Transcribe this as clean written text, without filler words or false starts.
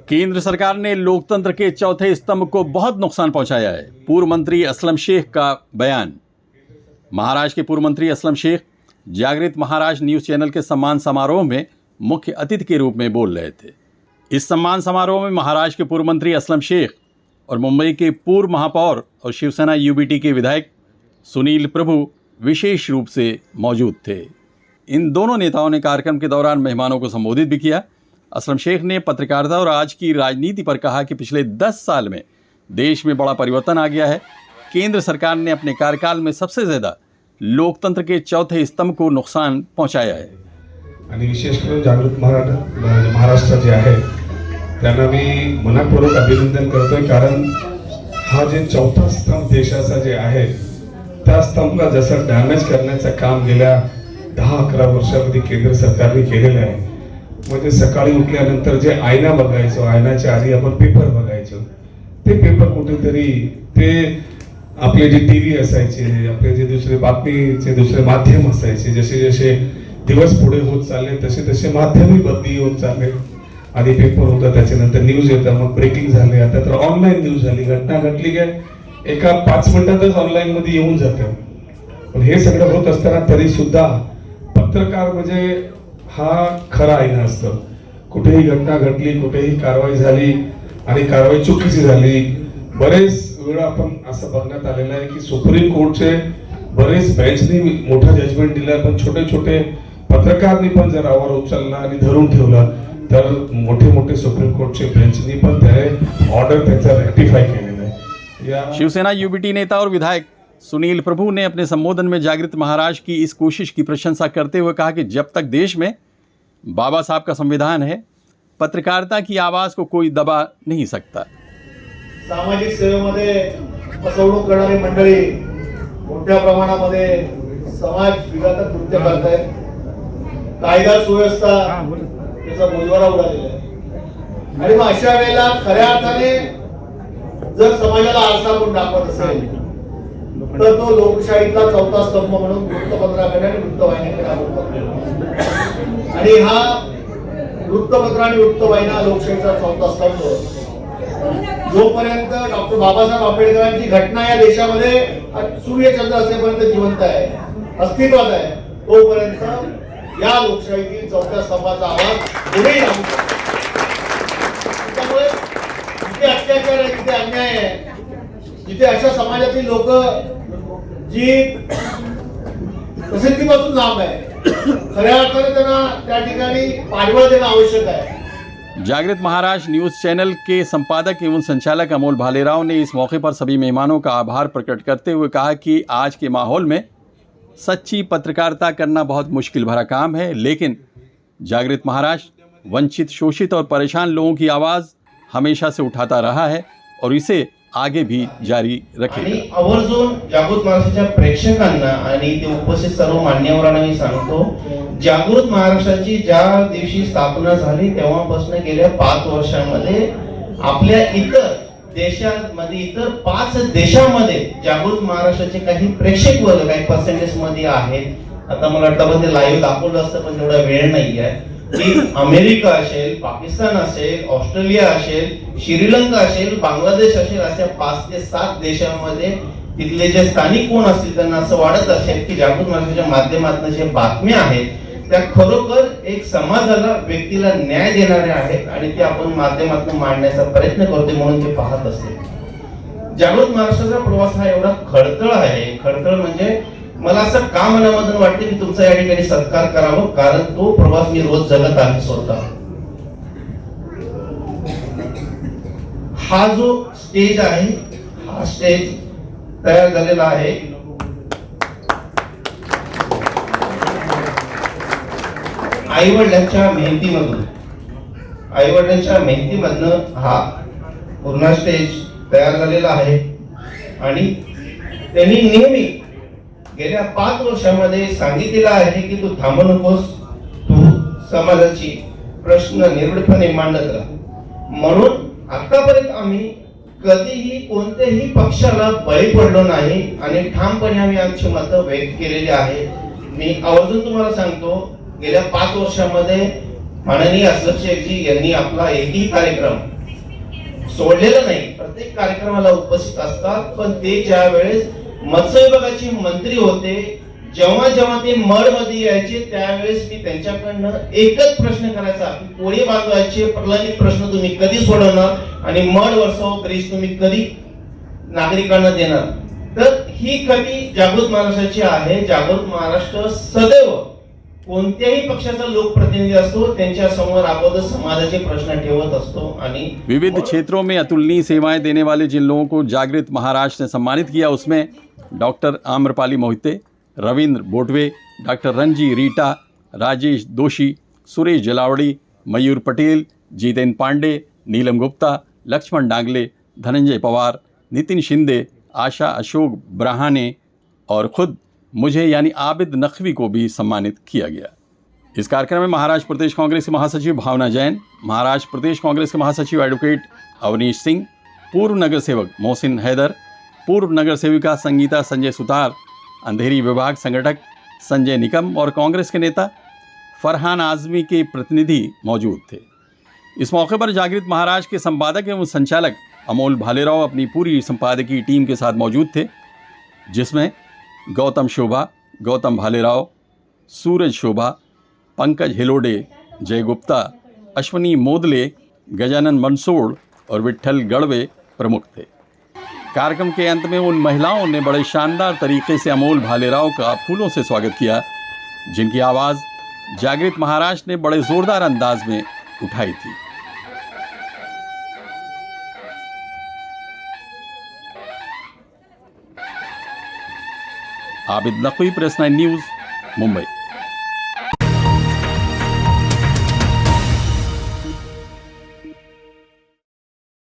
केंद्र सरकार ने लोकतंत्र के चौथे स्तंभ को बहुत नुकसान पहुंचाया है। पूर्व मंत्री असलम शेख का बयान। महाराष्ट्र के पूर्व मंत्री असलम शेख जागृत महाराष्ट्र न्यूज़ चैनल के सम्मान समारोह में मुख्य अतिथि के रूप में बोल रहे थे। इस सम्मान समारोह में महाराष्ट्र के पूर्व मंत्री असलम शेख और मुंबई के पूर्व महापौर और शिवसेना यूबीटी के विधायक सुनील प्रभु विशेष रूप से मौजूद थे। इन दोनों नेताओं ने कार्यक्रम के दौरान मेहमानों को संबोधित भी किया। असलम शेख ने पत्रकारिता और आज की राजनीति पर कहा कि पिछले 10 साल में देश में बड़ा परिवर्तन आ गया है। केंद्र सरकार ने अपने कार्यकाल में सबसे ज़्यादा लोकतंत्र के चौथे स्तंभ को नुकसान पहुंचाया है। आणि विशेष करून जागृत महाराष्ट्र जे आहे त्यांना मी मनपूर्वक अभिनंदन करतोय, कारण हा जे चौथा स्तंभ देशाचा जे आहे त्या स्तंभाला जसं डॅमेज करण्याचं काम गेल्या 10-11 वर्षामध्ये केंद्र सरकारने केलेलं आहे। म्हणजे सकाळी उठल्यानंतर जे आयना बघायचो, आयनाच्या आधी आपण पेपर बघायचो, ते पेपर कुठेतरी ते आपले जे टीव्ही असायचे, आपले जे दुसरे बातमीचे दुसरे माध्यम असायचे, जसे जसे दिवस पुढे होत चालले तसे तसे माध्यमही बदली होत चालले। आधी पेपर होता, त्याच्यानंतर न्यूज येतं, मग ब्रेकिंग झाले, आता तर ऑनलाईन न्यूज झाली। घटना घडली काय एका 5 मिनिटातच ऑनलाईन मध्ये येऊन जातं। पण हे सगळं होत असताना तरी सुद्धा पत्रकार म्हणजे हा खरा आईना असतो। कुठेही घटना घडली, कुठेही कारवाई झाली आणि कारवाई चुकीची झाली, बरेच वेळा आपण असं बघण्यात आलेलं आहे की सुप्रीम कोर्टचे बरेच बेंचनी मोठा जजमेंट दिला, पण छोटे छोटे पत्रकारनी पण जर आवाज उचलला आणि धरून ठेवला तर मोठे मोठे सुप्रीम कोर्टचे बेंचनी पण त्याने ऑर्डर त्याचा रेक्टिफाई केलेला आहे। शिवसेना यूबीटी नेता और विधायक सुनील प्रभु ने अपने संबोधन में जागृत महाराष्ट्र की इस कोशिश की प्रशंसा करते हुए कहा कि जब तक देश में बाबा साहब का संविधान है, पत्रकारिता की आवाज़ को कोई दबा नहीं सकता। सामाजिक सेवेमध्ये फसवणूक करणारी मंडळी मोठ्या प्रमाणामध्ये समाज विघातक कृत्य करत आहेत। कायदा सुव्यवस्था त्याचा बोजवारा उडालेला आहे आणि मग अशा वेळेला खऱ्या अर्थाने जर समाजाला आरसा कोण दाखवत असेल तर तो लोकशाहीतला चौथा स्तंभ म्हणून वृत्तपत्राकडे आणि वृत्तवाहिनीकडे आणि हा वृत्तपत्र आणि वृत्तवाहिन्या लोकशाहीचा चौथा स्तंभ जोपर्यंत डॉक्टर बाबासाहेब आंबेडकरांची घटना या देशामध्ये सूर्यचंद्र असेपर्यंत जिवंत आहे, अस्तित्वात आहे, तोपर्यंत या लोकशाहीतील चौथ्या स्तंभाचा आवाज पुढेही राहू शकतो। त्यामुळे जिथे अत्याचार आहे, जिथे अन्याय आहे, जिथे अशा समाजातील लोक जी प्रसिद्धीपासून लांब आहे, खऱ्या अर्थाने त्यांना त्या ठिकाणी पाठबळ देणं आवश्यक आहे। जागृत महाराष्ट्र न्यूज़ चैनल के संपादक एवं संचालक अमोल भालेराव ने इस मौके पर सभी मेहमानों का आभार प्रकट करते हुए कहा कि आज के माहौल में सच्ची पत्रकारिता करना बहुत मुश्किल भरा काम है, लेकिन जागृत महाराष्ट्र वंचित, शोषित और परेशान लोगों की आवाज़ हमेशा से उठाता रहा है और इसे आगे भी जारी रखेगा। आवर्जून जागृत महाराष्ट्राच्या प्रेक्षकांना आणि ते उपस्थित सर्व मान्यवरांना मी सांगतो, जागृत महाराष्ट्राची ज्या दिवशी स्थापना झाली तेव्हापासून गेल्या 5 वर्षांमध्ये आपल्या इतर देशांमध्ये, इतर 5 देशांमध्ये जागृत महाराष्ट्राचे काही प्रेक्षक वर्ग काही पर्सेंटेज मध्ये आहेत। आता मला वाटतं ते लाईव्ह दाखवलं असतं, पण तेवढा वेळ नाहीये की अमेरिका असेल, पाकिस्तान असेल, ऑस्ट्रेलिया असेल, श्रीलंका असेल, बांगलादेश असेल, अशा 5 ते 7 देशांमध्ये तिथले जे स्थानिक कोण असतील त्यांना असं वाटत असेल की जागृत महाराष्ट्राच्या माध्यमातून जे बातम्या आहेत त्या खरोखर एक समाजाला, व्यक्तीला न्याय देणाऱ्या आहेत आणि ते आपण माध्यमातून मांडण्याचा प्रयत्न करतोय म्हणून ते पाहत असते। जागृत महाराष्ट्राचा प्रवास हा एवढा खडतळ आहे, खडतळ म्हणजे मला असं का मनामधून वाटते की तुमचा या ठिकाणी सत्कार करावं, कारण तो प्रवास मी रोज जगत आहे स्वतः। हा जो स्टेज आहे, हा स्टेज तयार झालेला आहे आईवडिलांच्या मेहनतीमधून, आईवडिलांच्या मेहनतीमधनं हा पूर्ण स्टेज तयार झालेला आहे आणि त्यांनी नेहमी गेल्या 5 वर्षांमध्ये सांगितलेलं आहे की तू थांबू नकोस, तू समाजाची प्रश्न निर्भीडपणे मांडत राहा। म्हणून आतापर्यंत आम्ही कधीही कोणत्याही पक्षाला बळी पडलो नाही आणि ठामपणे आम्ही आमची मतं व्यक्त केलेली आहे। मी आवर्जून तुम्हाला सांगतो, गेल्या 5 वर्षांमध्ये माननीय असलम शेखजी यांनी आपला एकही कार्यक्रम सोडलेलं नाही, प्रत्येक कार्यक्रमाला उपस्थित असतात. पण ते ज्या वेळेस मत्स्य विभागाचे मंत्री होते, जेव्हा जेव्हा ते मड मध्ये यायचे त्यावेळेस मी त्यांच्याकडनं एकच प्रश्न करायचा की कोळी बांधवायचे प्रलंबित प्रश्न तुम्ही कधी सोडवणार आणि मड वर्सो ब्रिज तुम्ही कधी नागरिकांना देणार. तर ही कमी जागृत महाराष्ट्राची आहे. जागृत महाराष्ट्र सदैव कोणत्याही पक्षाचा लोकप्रतिनिधी असतो त्यांच्या समोर अगोदर समाजाचे प्रश्न ठेवत असतो. आणि विविध क्षेत्रों में अतुलनीय सेवाएं देने वाले जिन लोगों को जागृत महाराष्ट्र ने सम्मानित किया उसमें डॉक्टर आम्रपाली मोहिते, रविंद्र बोटवे, डॉक्टर रणजी रीटा, राजेश दोषी, सुरेश जलावड़ी, मयूर पटेल, जितेंद्र पांडे, नीलम गुप्ता, लक्ष्मण डांगले, धनंजय पवार, नितिन शिंदे, आशा अशोक ब्राहाने और खुद मुझे यानी आबिद नकवी को भी सम्मानित किया गया. इस कार्यक्रम में महाराष्ट्र प्रदेश कांग्रेस के महासचिव भावना जैन, महाराष्ट्र प्रदेश कांग्रेस के महासचिव एडवोकेट अवनीश सिंह, पूर्व नगर सेवक मोहसिन हैदर, पूर्व नगर सेविका संगीता संजय सुतार, अंधेरी विभाग संगठक संजय निकम और कांग्रेस के नेता फरहान आजमी के प्रतिनिधि मौजूद थे. इस मौके पर जागृत महाराष्ट्र के संपादक एवं संचालक अमोल भालेराव अपनी पूरी संपादकीय टीम के साथ मौजूद थे, जिसमें गौतम शोभा, गौतम भालेराव, सूरज शोभा, पंकज हिलोडे, जय गुप्ता, अश्वनी मोदले, गजानन मंसूर और विट्ठल गढ़वे प्रमुख थे. कार्यक्रम के अंत में उन महिलाओं ने बड़े शानदार तरीके से अमोल भालेराव का फूलों से स्वागत किया, जिनकी आवाज़ जागृत महाराष्ट्र ने बड़े जोरदार अंदाज में उठाई थी. Abid Naqvi, press 9 news, Mumbai.